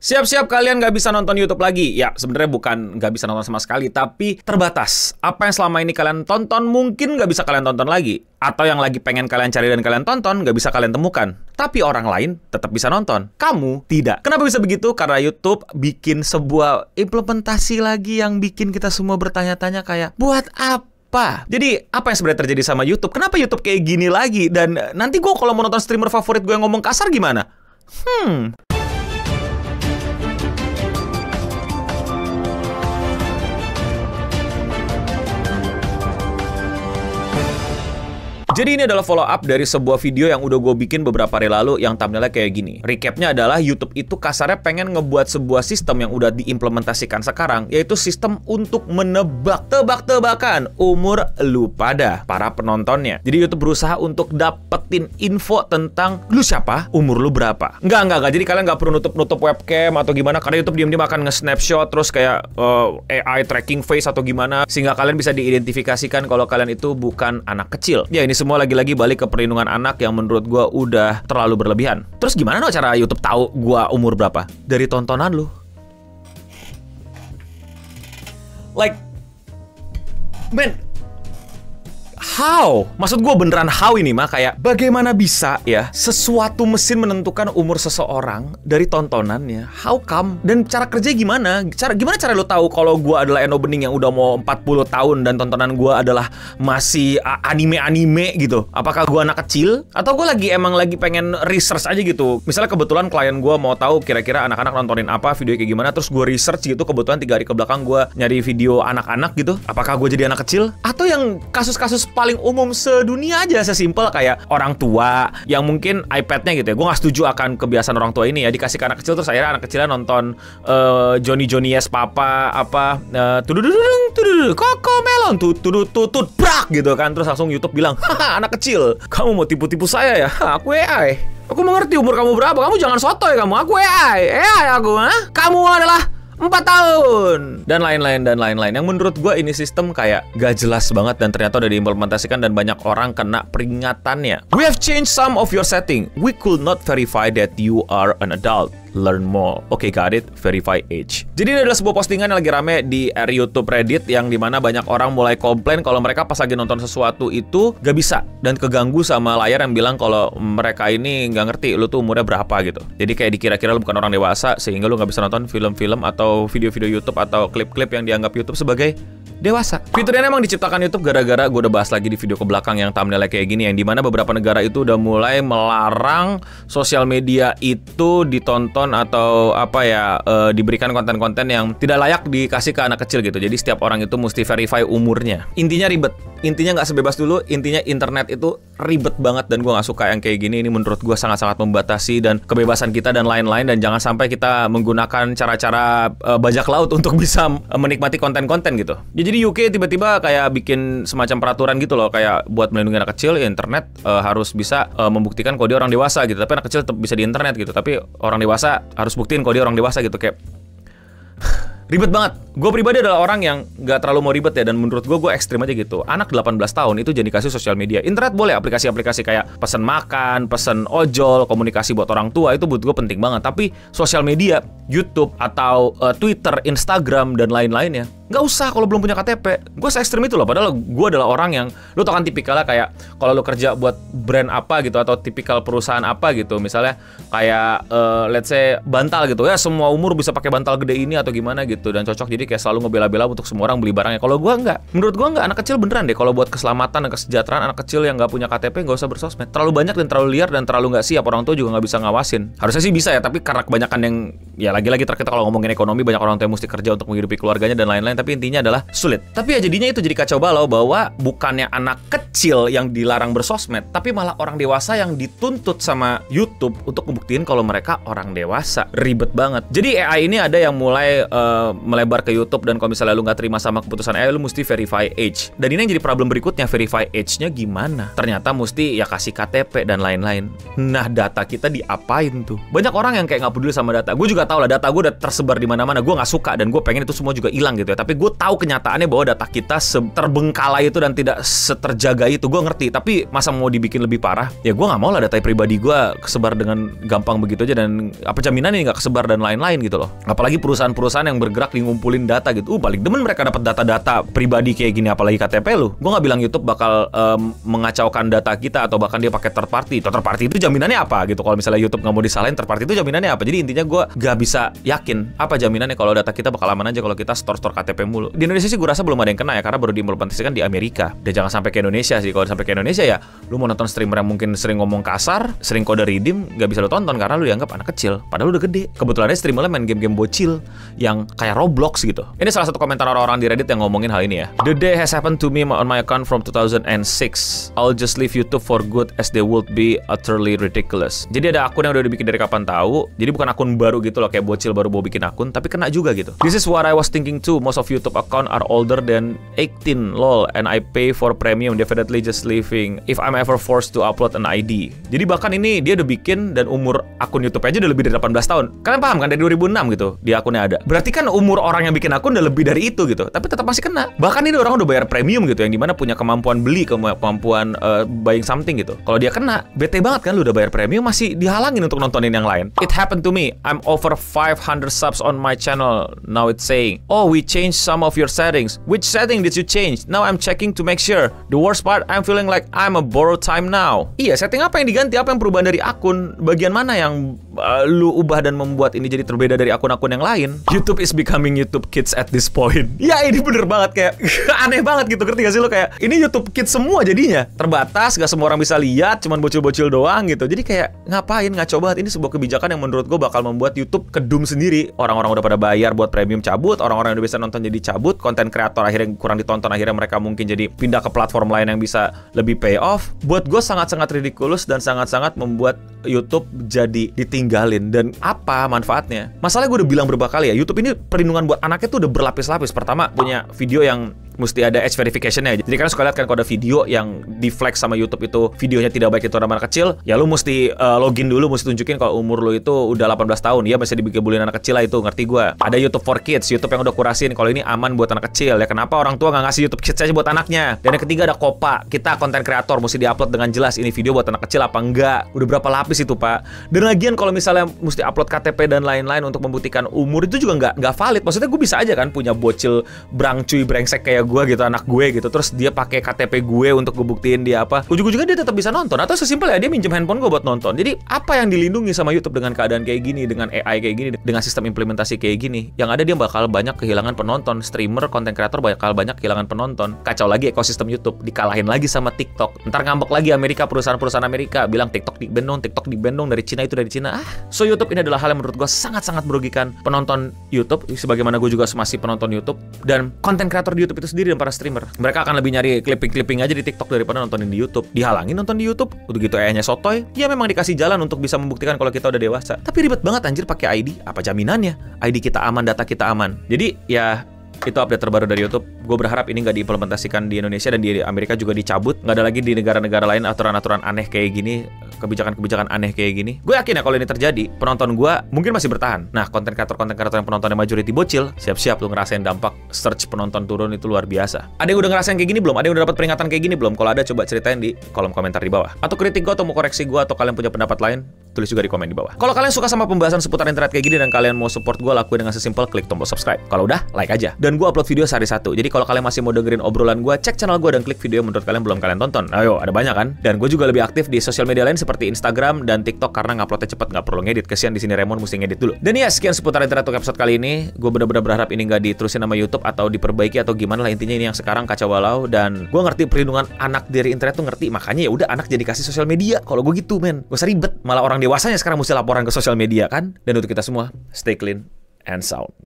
Siap-siap kalian nggak bisa nonton YouTube lagi. Ya, sebenarnya bukan nggak bisa nonton sama sekali, tapi terbatas. Apa yang selama ini kalian tonton mungkin nggak bisa kalian tonton lagi. Atau yang lagi pengen kalian cari dan kalian tonton nggak bisa kalian temukan. Tapi orang lain tetap bisa nonton. Kamu tidak. Kenapa bisa begitu? Karena YouTube bikin sebuah implementasi lagi yang bikin kita semua bertanya-tanya kayak, buat apa? Jadi, apa yang sebenarnya terjadi sama YouTube? Kenapa YouTube kayak gini lagi? Dan nanti gue kalau mau nonton streamer favorit gue yang ngomong kasar gimana? Jadi ini adalah follow up dari sebuah video yang udah gue bikin beberapa hari lalu yang thumbnailnya kayak gini. Recapnya adalah YouTube itu kasarnya pengen ngebuat sebuah sistem yang udah diimplementasikan sekarang, yaitu sistem untuk menebak, tebak-tebakan umur lu pada para penontonnya. Jadi YouTube berusaha untuk dapetin info tentang lu siapa, umur lu berapa. Enggak. Jadi kalian nggak perlu nutup webcam atau gimana, karena YouTube diam-diam akan nge-snapshot terus kayak AI tracking face atau gimana, sehingga kalian bisa diidentifikasikan kalau kalian itu bukan anak kecil. Ya, ini semua lagi-lagi balik ke perlindungan anak yang menurut gua udah terlalu berlebihan. Terus gimana dong cara YouTube tahu gua umur berapa? Dari tontonan lu. Like, man, how? Maksud gue beneran how ini mah kayak bagaimana bisa ya sesuatu mesin menentukan umur seseorang dari tontonannya? How come? Dan cara kerja gimana? Gimana cara lo tahu kalau gue adalah Eno Bening yang udah mau 40 tahun dan tontonan gue adalah masih anime-anime gitu? Apakah gue anak kecil? Atau gue emang lagi pengen research aja gitu? Misalnya kebetulan klien gue mau tahu kira-kira anak-anak nontonin apa, video kayak gimana, terus gue research gitu, kebetulan 3 hari kebelakang gue nyari video anak-anak gitu. Apakah gue jadi anak kecil? Atau yang kasus-kasus paling umum sedunia aja, sesimpel kayak orang tua yang mungkin iPad-nya gitu ya. Gue gak setuju akan kebiasaan orang tua ini ya, dikasih ke anak kecil terus akhirnya anak kecilnya nonton Johnny Yes Papa apa tudududung Koko Melon tutut brak gitu kan, terus langsung YouTube bilang, haha anak kecil, kamu mau tipu-tipu saya ya? Aku AI, aku mengerti umur kamu berapa, kamu jangan sotoy kamu, aku AI aku, kamu adalah 4 tahun dan lain-lain yang menurut gue ini sistem kayak gak jelas banget dan ternyata udah diimplementasikan dan banyak orang kena peringatannya. We have changed some of your setting. We could not verify that you are an adult. Learn more. Oke, got it. Verify age. Jadi ini adalah sebuah postingan yang lagi rame di YouTube Reddit yang dimana banyak orang mulai komplain kalau mereka pas lagi nonton sesuatu itu gak bisa dan keganggu sama layar yang bilang kalau mereka ini gak ngerti lu tuh umurnya berapa gitu. Jadi kayak dikira-kira lu bukan orang dewasa sehingga lu gak bisa nonton film-film atau video-video YouTube atau klip-klip yang dianggap YouTube sebagai dewasa. Fitur ini emang diciptakan YouTube gara-gara gue udah bahas lagi di video ke belakang yang thumbnailnya kayak gini, yang dimana beberapa negara itu udah mulai melarang sosial media itu ditonton atau apa ya, diberikan konten-konten yang tidak layak dikasih ke anak kecil gitu. Jadi setiap orang itu mesti verify umurnya. Intinya ribet. Intinya nggak sebebas dulu. Intinya internet itu ribet banget dan gue nggak suka yang kayak gini. Ini menurut gue sangat-sangat membatasi dan kebebasan kita dan lain-lain, dan jangan sampai kita menggunakan cara-cara bajak laut untuk bisa menikmati konten-konten gitu. Ya, jadi UK tiba-tiba kayak bikin semacam peraturan gitu loh, kayak buat melindungi anak kecil ya internet harus bisa membuktikan kalau dia orang dewasa gitu. Tapi anak kecil tetap bisa di internet gitu, tapi orang dewasa harus buktiin kalau dia orang dewasa gitu. Kayak ribet banget. Gue pribadi adalah orang yang gak terlalu mau ribet ya, dan menurut gue ekstrim aja gitu. Anak 18 tahun itu jadi kasih sosial media. Internet boleh, aplikasi-aplikasi kayak pesan makan, pesan ojol, komunikasi buat orang tua, itu buat gue penting banget. Tapi sosial media, YouTube atau Twitter, Instagram dan lain-lainnya nggak usah kalau belum punya KTP. Gue se-ekstrim itu loh. Padahal gue adalah orang yang, lu tau kan tipikalnya kayak kalau lu kerja buat brand apa gitu atau tipikal perusahaan apa gitu, misalnya kayak let's say bantal gitu ya, semua umur bisa pakai bantal gede ini atau gimana gitu dan cocok. Jadi kayak selalu ngebela-bela untuk semua orang beli barangnya. Kalau gue nggak, menurut gue nggak. Anak kecil beneran deh, kalau buat keselamatan dan kesejahteraan anak kecil yang nggak punya KTP nggak usah bersosmed. Terlalu banyak dan terlalu liar dan terlalu nggak siap. Orang tua juga nggak bisa ngawasin. Harusnya sih bisa ya, tapi karena kebanyakan yang ya lagi-lagi terkita kalau ngomongin ekonomi, banyak orang tua yang mesti kerja untuk menghidupi keluarganya dan lain-lain. Tapi intinya adalah sulit. Tapi ya jadinya itu jadi kacau balau bahwa bukannya anak kecil yang dilarang bersosmed, tapi malah orang dewasa yang dituntut sama YouTube untuk membuktiin kalau mereka orang dewasa. Ribet banget. Jadi AI ini ada yang mulai melebar ke YouTube, dan kalau misalnya lu nggak terima sama keputusan AI, lu mesti verify age. Dan ini yang jadi problem berikutnya, verify age-nya gimana? Ternyata mesti ya kasih KTP dan lain-lain. Nah, data kita diapain tuh? Banyak orang yang kayak nggak peduli sama data. Gue juga nggak tahu lah, data gue udah tersebar di mana-mana. Gue nggak suka dan gue pengen itu semua juga hilang gitu ya. Tapi gue tahu kenyataannya bahwa data kita terbengkalai itu dan tidak seterjaga itu. Gue ngerti. Tapi masa mau dibikin lebih parah? Ya gue nggak mau lah data pribadi gue kesebar dengan gampang begitu aja, dan apa jaminan ini nggak kesebar dan lain-lain gitu loh. Apalagi perusahaan-perusahaan yang bergerak di ngumpulin data gitu. Paling demen mereka dapat data-data pribadi kayak gini, apalagi KTP lu. Gue nggak bilang YouTube bakal mengacaukan data kita atau bahkan dia pakai third party. Third party itu jaminannya apa gitu? Kalau misalnya YouTube nggak mau disalahin, third party itu jaminannya apa? Jadi intinya gue nggak bisa yakin apa jaminannya kalau data kita bakal aman aja kalau kita store KTP mulu. Di Indonesia sih gue rasa belum ada yang kena ya, karena baru diimplementasikan di Amerika. Dan jangan sampai ke Indonesia sih. Kalau sampai ke Indonesia ya, lu mau nonton streamer yang mungkin sering ngomong kasar, sering kode redeem, nggak bisa lu tonton karena lu dianggap anak kecil. Padahal lu udah gede. Kebetulan ada streamernya main game-game bocil yang kayak Roblox gitu. Ini salah satu komentar orang-orang di Reddit yang ngomongin hal ini ya. The day has happened to me on my account from 2006. I'll just leave YouTube for good as they would be utterly ridiculous. Jadi ada akun yang udah dibikin dari kapan tahu. Jadi bukan akun baru gitu loh, kayak bocil baru mau bikin akun, tapi kena juga gitu. This is what I was thinking too. Most of YouTube account are older than 18 lol, and I pay for premium, definitely just leaving if I'm ever forced to upload an ID. Jadi bahkan ini dia udah bikin dan umur akun YouTube aja udah lebih dari 18 tahun. Kalian paham kan, dari 2006 gitu di akunnya ada. Berarti kan umur orang yang bikin akun udah lebih dari itu gitu, tapi tetap masih kena. Bahkan ini orang udah bayar premium gitu, yang dimana punya kemampuan beli, kemampuan buying something gitu. Kalau dia kena, bete banget kan, lu udah bayar premium masih dihalangin untuk nontonin yang lain. It happened to me. I'm over 500 subs on my channel. Now it's saying, oh, we changed some of your settings. Which setting did you change? Now I'm checking to make sure. The worst part, I'm feeling like I'm a borrowed time now. Iya, setting apa yang diganti? Apa yang perubahan dari akun? Bagian mana yang lu ubah dan membuat ini jadi terbeda dari akun-akun yang lain? YouTube is becoming YouTube Kids at this point. Ya, ini bener banget, kayak aneh banget gitu, ngerti gak sih lo? Kayak ini YouTube Kids semua jadinya. Terbatas, gak semua orang bisa lihat, cuman bocil-bocil doang gitu. Jadi kayak ngapain, ngaco banget. Ini sebuah kebijakan yang menurut gue bakal membuat YouTube kedum sendiri. Orang-orang udah pada bayar buat premium cabut, orang-orang yang udah bisa nonton jadi cabut, konten kreator akhirnya kurang ditonton, akhirnya mereka mungkin jadi pindah ke platform lain yang bisa lebih pay off. Buat gue sangat-sangat ridiculous dan sangat-sangat membuat YouTube jadi ditinggalin. Dan apa manfaatnya? Masalahnya gue udah bilang berapa kali ya, YouTube ini perlindungan buat anaknya tuh udah berlapis-lapis. Pertama, punya video yang mesti ada age verification-nya. Jadi kalian suka lihat kan kalau ada video yang di flag sama YouTube itu videonya tidak baik, itu orang anak kecil, ya lu mesti login dulu, mesti tunjukin kalau umur lu itu udah 18 tahun. Ya masih dibully anak kecil lah, itu ngerti gue. Ada YouTube for Kids, YouTube yang udah kurasin kalau ini aman buat anak kecil. Ya kenapa orang tua nggak ngasih YouTube Kids aja buat anaknya? Dan yang ketiga ada Kopa, kita konten kreator mesti diupload dengan jelas ini video buat anak kecil apa enggak. Udah berapa lapis itu pak? Dan lagian kalau misalnya mesti upload KTP dan lain-lain untuk membuktikan umur, itu juga nggak valid. Maksudnya gue bisa aja kan punya bocil brangcuy brengsek kayak gue gitu, anak gue gitu, terus dia pakai KTP gue untuk gue buktiin dia apa, ujung-ujungnya dia tetap bisa nonton. Atau sesimpel ya dia minjem handphone gue buat nonton. Jadi apa yang dilindungi sama YouTube dengan keadaan kayak gini, dengan AI kayak gini, dengan sistem implementasi kayak gini? Yang ada dia bakal banyak kehilangan penonton. Streamer, konten kreator bakal banyak kehilangan penonton. Kacau lagi ekosistem YouTube, dikalahin lagi sama TikTok. Ntar ngambek lagi Amerika, perusahaan-perusahaan Amerika bilang TikTok di ban dong, dari Cina itu dari Cina. So YouTube ini adalah hal yang menurut gue sangat-sangat merugikan penonton YouTube, sebagaimana gue juga masih penonton YouTube dan konten kreator di YouTube itu sendiri dan para streamer. Mereka akan lebih nyari clipping aja di TikTok daripada nontonin di YouTube. Dihalangin nonton di YouTube, udah gitu AI-nya sotoy. Ya memang dikasih jalan untuk bisa membuktikan kalau kita udah dewasa. Tapi ribet banget anjir pakai ID. Apa jaminannya? ID kita aman, data kita aman. Jadi ya itu update terbaru dari YouTube. Gue berharap ini nggak diimplementasikan di Indonesia dan di Amerika juga dicabut. Nggak ada lagi di negara-negara lain aturan-aturan aneh kayak gini, kebijakan-kebijakan aneh kayak gini. Gue yakin ya kalau ini terjadi, penonton gue mungkin masih bertahan. Nah, konten kreator yang penontonnya majority bocil, siap-siap lu ngerasain dampak search penonton turun itu luar biasa. Ada yang udah ngerasain kayak gini belum? Ada yang udah dapat peringatan kayak gini belum? Kalau ada, coba ceritain di kolom komentar di bawah. Atau kritik gue atau mau koreksi gue, atau kalian punya pendapat lain, tulis juga di komen di bawah. Kalau kalian suka sama pembahasan seputar internet kayak gini dan kalian mau support gue, lakuin dengan sesimpel klik tombol subscribe. Kalau udah, like aja. Dan gue upload video sehari satu. Jadi kalau kalian masih mau dengerin obrolan gue, cek channel gue dan klik video yang menurut kalian belum kalian tonton. Ayo, ada banyak kan? Dan gue juga lebih aktif di sosial media lain seperti Instagram dan TikTok karena nguploadnya cepet, nggak perlu ngedit. Kesian di sini Raymond mesti ngedit dulu. Dan ya, sekian seputar internet untuk episode kali ini. Gue bener-bener berharap ini nggak diterusin sama YouTube atau diperbaiki atau gimana lah, intinya ini yang sekarang kacau balau. Dan gue ngerti perlindungan anak dari internet tuh ngerti, makanya ya udah anak jadi kasih sosial media. Kalau gue gitu men, gue ribet. Malah orang dewasanya sekarang mesti laporan ke sosial media kan. Dan untuk kita semua, stay clean and sound.